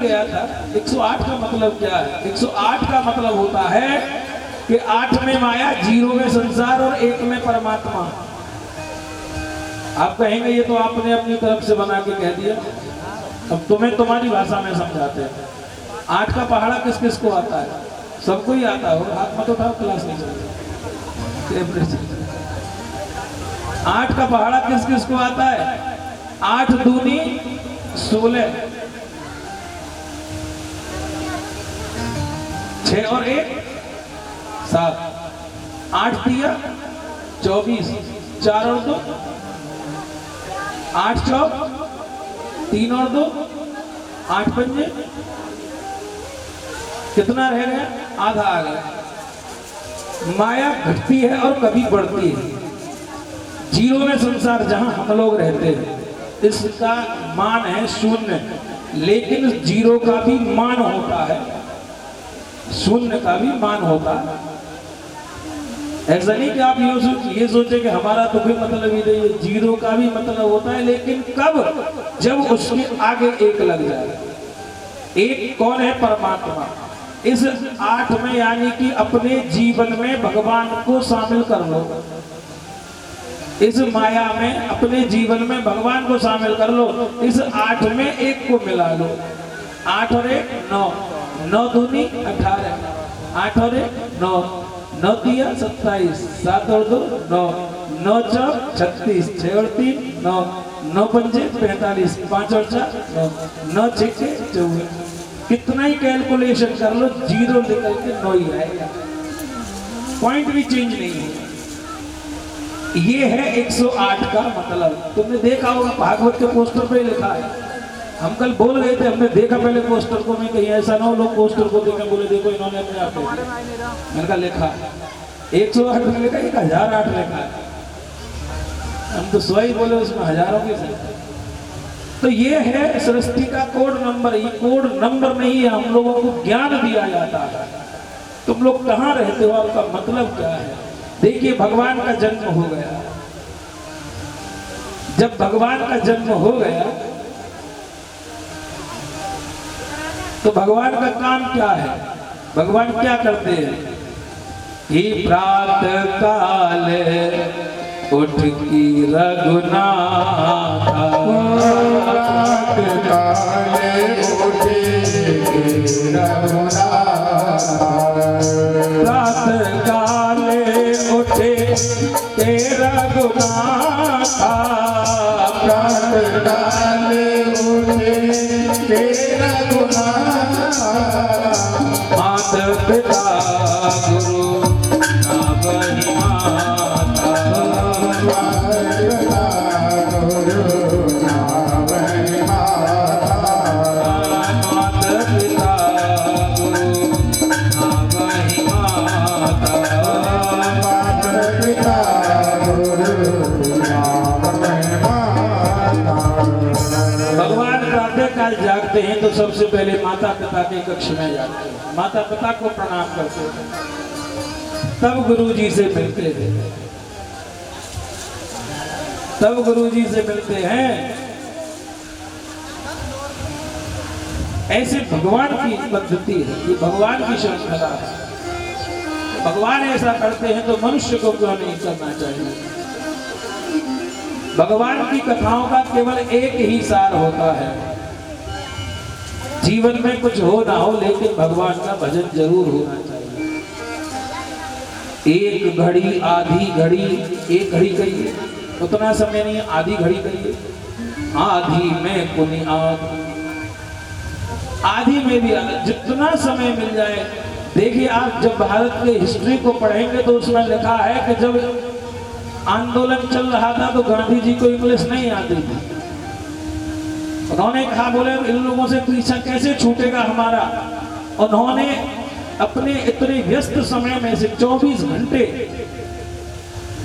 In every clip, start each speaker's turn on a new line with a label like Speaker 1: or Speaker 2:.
Speaker 1: गया था। 108 का मतलब क्या है? 108 का मतलब होता है कि 8 में माया, 0 में संसार और 1 में परमात्मा। आप कहेंगे ये तो आपने अपनी तरफ से बना के कह दिया। अब तुम्हें तुम्हारी भाषा में समझाते हैं। 8 का पहाड़ा किस किस को आता है? सबको ही आता हो, हाथ मत उठाओ, क्लास नहीं चल रही। 8 का पहाड़ा किस किस को आता है? 8 दूनी 16, 6 और 1 7, 8 दिया 24, 4 और 2 8 चौक, 3 और 2 8 पंजे, कितना रह गया? आधा आ गया। माया घटती है और कभी बढ़ती है। 0 में संसार जहां हम लोग रहते हैं, इसका मान है 0, लेकिन 0 का भी मान होता है, 0 का भी मान होता है। ऐसा नहीं कि आप ये सोचे कि हमारा तो कोई मतलब ही नहीं है। 0 का भी मतलब होता है, लेकिन कब? जब उसके आगे 1 लग जाए। 1 कौन है? परमात्मा। इस 8 में यानी कि अपने जीवन में भगवान को शामिल कर लो। इस माया में अपने जीवन में भगवान को शामिल कर लो। इस 8 में 1 को मिला लो। 8 और 1 9, 9 दूनी 18, 8 और 1 9, 9 दिया 27, 7 और 2 9, 9 चौक 36, 6 और 3 9, 9 पंजे 45, 5 और 4 9, 9 छक्के 24। कितना ही कैलकुलेशन कर लो, 0 निकल के 9 ही आएगा। पॉइंट भी चेंज नहीं है। ये है 108 का मतलब। तुमने देखा होगा भागवत के पोस्टर पे लिखा है। हम कल बोल गए थे, हमने देखा पहले पोस्टर को, मैं कहीं ऐसा ना हो लोग पोस्टर को देखे बोले देखो इन्होंने अपने आप मैंने कहा लिखा 108 में लिखा, 1008 लिखा है। हम तो 100 ही बोले, उसमें हजारों की संख्या। तो ये है सृष्टि का कोड नंबर। ये कोड नंबर नहीं है, हम लोगों को ज्ञान दिया जाता है। तुम लोग कहाँ रहते हो, आपका मतलब क्या है? देखिए भगवान का जन्म हो गया। जब भगवान का जन्म हो गया तो भगवान का काम क्या है? भगवान क्या करते हैं? ही प्रातः काल उठ की रघुनाथ,
Speaker 2: प्रातः काल उठ की रघुनाथ,
Speaker 1: प्रातः काल उठे के रघुनाथ,
Speaker 2: प्रातः काल उठ के रघुनाथ,
Speaker 1: माता पिता गुरु ना बही माता, माता पिता गुरु ना बही माता। भगवान प्रातः काल जागते हैं तो सबसे पहले माता पिता के कक्ष में जाते हैं, माता पिता को प्रणाम करते हैं, तब गुरु जी से मिलते हैं। तब गुरु जी से मिलते हैं। ऐसे भगवान की पद्धति है, ये भगवान की श्रृंखला है। भगवान ऐसा करते हैं तो मनुष्य को क्यों नहीं करना चाहिए? भगवान की कथाओं का केवल एक ही सार होता है। जीवन में कुछ हो ना हो, लेकिन भगवान का भजन जरूर होना चाहिए। एक घड़ी आधी घड़ी, एक घड़ी करिए, उतना समय नहीं, आधी घड़ी करिए। आधी में पुनि आधी में भी जितना समय मिल जाए। देखिए आप जब भारत के हिस्ट्री को पढ़ेंगे तो उसमें लिखा है कि जब आंदोलन चल रहा था तो गांधी जी को इंग्लिश नहीं आती थी। उन्होंने कहा बोले इन लोगों से पीछा कैसे छूटेगा हमारा। उन्होंने अपने इतने व्यस्त समय में से 24 घंटे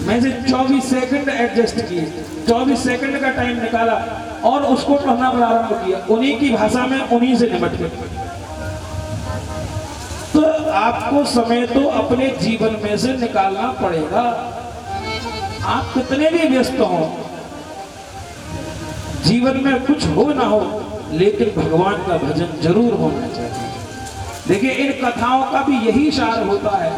Speaker 1: में से 24 सेकंड एडजस्ट किए, 24 सेकंड का टाइम निकाला और उसको पढ़ना प्रारंभ किया, उन्हीं की भाषा में, उन्हीं से निपट गए। तो आपको समय तो अपने जीवन में से निकालना पड़ेगा। आप कितने भी व्यस्त हो, जीवन में कुछ हो ना हो, लेकिन भगवान का भजन जरूर होना चाहिए। देखिए, इन कथाओं का भी यही सार होता है।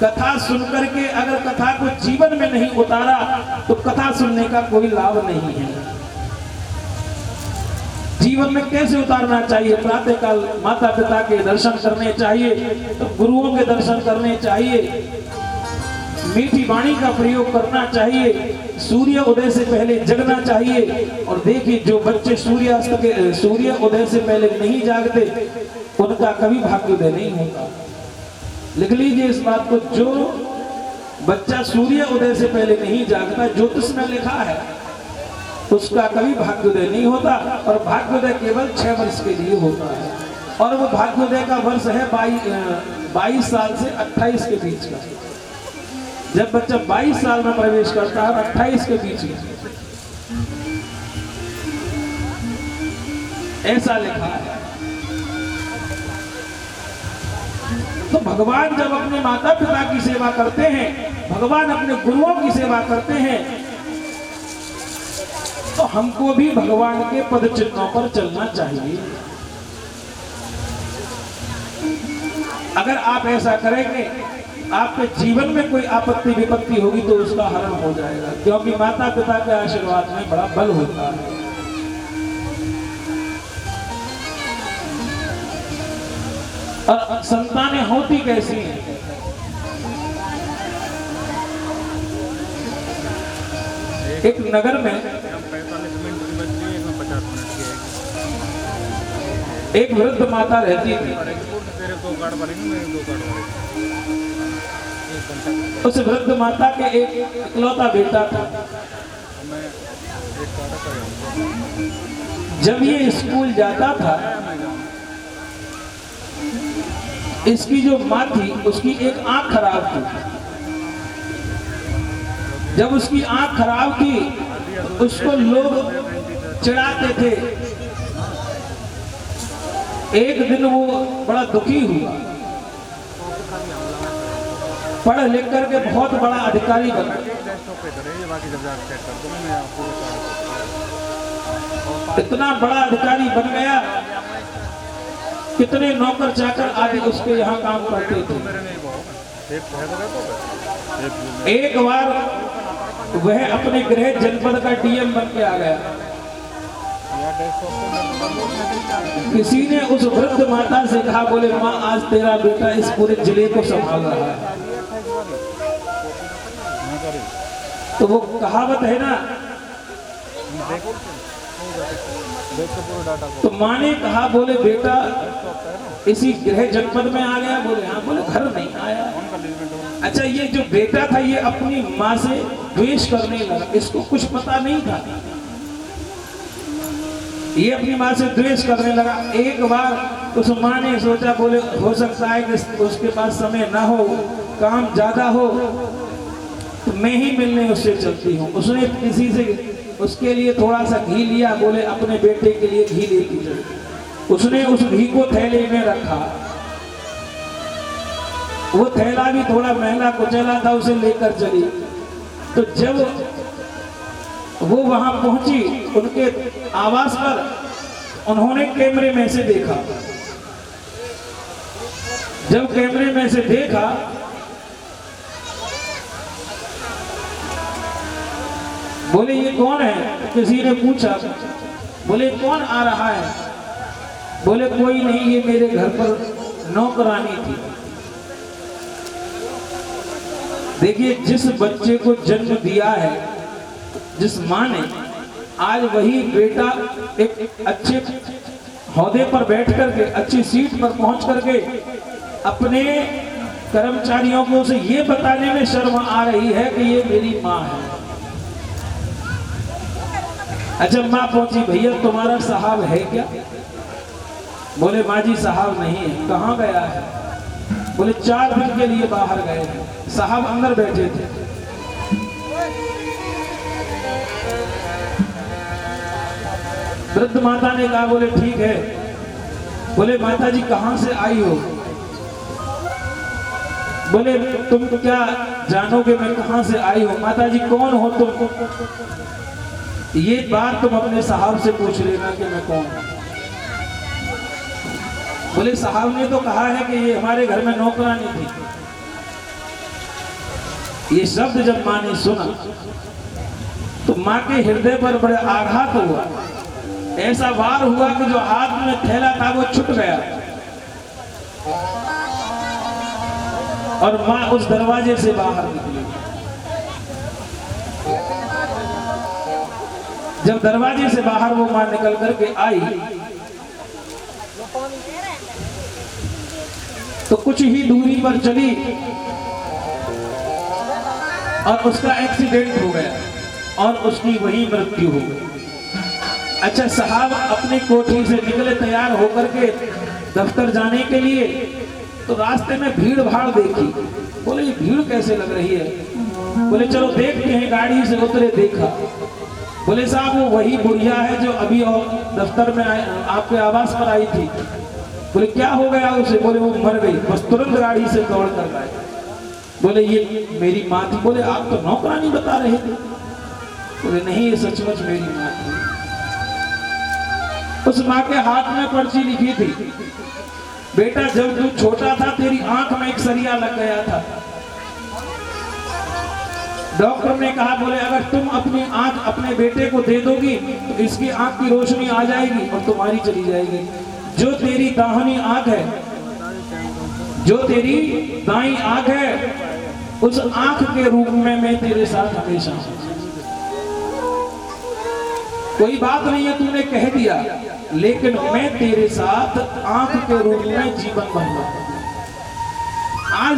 Speaker 1: कथा सुनकर के अगर कथा को जीवन में नहीं उतारा तो कथा सुनने का कोई लाभ नहीं है। जीवन में कैसे उतारना चाहिए? प्रातःकाल माता पिता के दर्शन करने चाहिए, तो गुरुओं के दर्शन करने चाहिए, मीठी वाणी का प्रयोग करना चाहिए, सूर्य उदय से पहले जगना चाहिए। और देखिए, जो बच्चे सूर्य उदय से पहले नहीं जागते उनका कभी भाग्योदय नहीं होता। लिख लीजिए इस बात को, जो बच्चा सूर्य उदय से पहले नहीं जागता, ज्योतिष में लिखा है, उसका कभी भाग्योदय नहीं होता। और भाग्योदय केवल 6 वर्ष के लिए होता है, और वो भाग्योदय का वर्ष है 22 साल से 28 के बीच का। जब बच्चा 22 साल में प्रवेश करता है, 28 के बीच में, ऐसा लिखा है। तो भगवान जब अपने माता पिता की सेवा करते हैं, भगवान अपने गुरुओं की सेवा करते हैं, तो हमको भी भगवान के पद चिन्हों पर चलना चाहिए। अगर आप ऐसा करेंगे, आपके जीवन में कोई आपत्ति विपत्ति होगी तो उसका हरण हो जाएगा, क्योंकि माता पिता के आशीर्वाद में बड़ा बल होता है। और संतानें होती कैसी हैं? एक नगर में एक वृद्ध माता रहती थी। उस वृद्ध माता के एक इकलौता बेटा था। जब ये स्कूल जाता था, इसकी जो माँ थी उसकी एक आंख खराब थी। जब उसकी आंख खराब थी तो उसको लोग चिढ़ाते थे। एक दिन वो बड़ा दुखी हुआ, पढ़ लिख करके बहुत बड़ा अधिकारी बना। इतना बड़ा अधिकारी बन गया, कितने नौकर चाकर आदि उसके यहाँ काम करते थे। एक बार वह अपने गृह जनपद का डीएम बन के आ गया। किसी ने उस वृद्ध माता से कहा, बोले माँ, आज तेरा बेटा इस पूरे जिले को संभाल रहा है। तो वो कहावत है ना, तो माँ ने कहा, बोले बेटा इसी गृह जनपद में आ गया? बोले हाँ। बोले घर नहीं आया। अच्छा, ये जो बेटा था ये अपनी माँ से द्वेष करने लगा, इसको कुछ पता नहीं था। ये अपनी माँ से द्वेष करने लगा। एक बार उस माँ ने सोचा, बोले हो सकता है कि उसके पास समय ना हो, काम ज्यादा हो, तो मैं ही मिलने उससे चलती हूँ। उसने किसी से उसके लिए थोड़ा सा घी लिया, बोले अपने बेटे के लिए घी लेती चली। उसने उस घी को थैले में रखा। वो थैला भी थोड़ा महंगा कुचला था, उसे लेकर चली। तो जब वो वहां पहुंची उनके आवास पर, उन्होंने कैमरे में से देखा। जब कैमरे में से देखा, बोले ये कौन है? किसी ने पूछा। बोले कौन आ रहा है? बोले कोई नहीं, ये मेरे घर पर नौकरानी थी। देखिए, जिस बच्चे को जन्म दिया है जिस माँ ने, आज वही बेटा एक अच्छे ओहदे पर बैठ करके, अच्छी सीट पर पहुंच करके अपने कर्मचारियों को उसे ये बताने में शर्म आ रही है कि ये मेरी माँ है। अच्छा, माँ पहुंची, भैया तुम्हारा साहब है क्या? बोले माँ जी साहब नहीं है। कहाँ गया है? बोले 4 दिन के लिए बाहर गए हैं। साहब अंदर बैठे थे। वृद्ध माता ने कहा, बोले ठीक है। बोले माता जी कहाँ से आई हो? बोले तुम क्या जानोगे मैं कहाँ से आई हूँ? माता जी कौन हो तुम? ये बात तुम अपने साहब से पूछ लेना कि मैं कौन हूं। बोले साहब ने तो कहा है कि ये हमारे घर में नौकरानी थी। ये शब्द जब माँ ने सुना तो माँ के हृदय पर बड़े आघात हुआ। ऐसा वार हुआ कि जो हाथ में थैला था वो छूट गया और माँ उस दरवाजे से बाहर निकली। जब दरवाजे से बाहर वो माँ निकल करके आई तो कुछ ही दूरी पर चली और उसका एक्सीडेंट हो गया और उसकी वही मृत्यु हो गई। अच्छा, साहब अपनी कोठी से निकले तैयार होकर के दफ्तर जाने के लिए, तो रास्ते में भीड़ भाड़ देखी। बोले ये भीड़ कैसे लग रही है? बोले चलो देखते हैं। गाड़ी से उतरे, देखा। बोले साहब वो वही बुढ़िया है जो अभी और दफ्तर में आपके आवास पर आई थी। बोले क्या हो गया उसे? बोले वो मर गई। बस तुरंत गाड़ी से दौड़ कर आए। बोले ये मेरी माँ थी। बोले आप तो नौकरानी बता रहे थे। बोले नहीं, ये सचमुच मेरी माँ थी। उस माँ के हाथ में पर्ची लिखी थी, बेटा जब तू छोटा था तेरी आंख में एक सरिया लग गया था। डॉक्टर ने कहा, बोले अगर तुम अपनी आंख अपने बेटे को दे दोगी तो इसकी आंख की रोशनी आ जाएगी और तुम्हारी चली जाएगी। जो तेरी दाहिनी आंख है, जो तेरी दाईं आंख है, उस आंख के रूप में मैं तेरे साथ हमेशा हूं। कोई बात नहीं है, तूने कह दिया, लेकिन मैं तेरे साथ आंख के रूप में जीवन भर रहूंगा। आज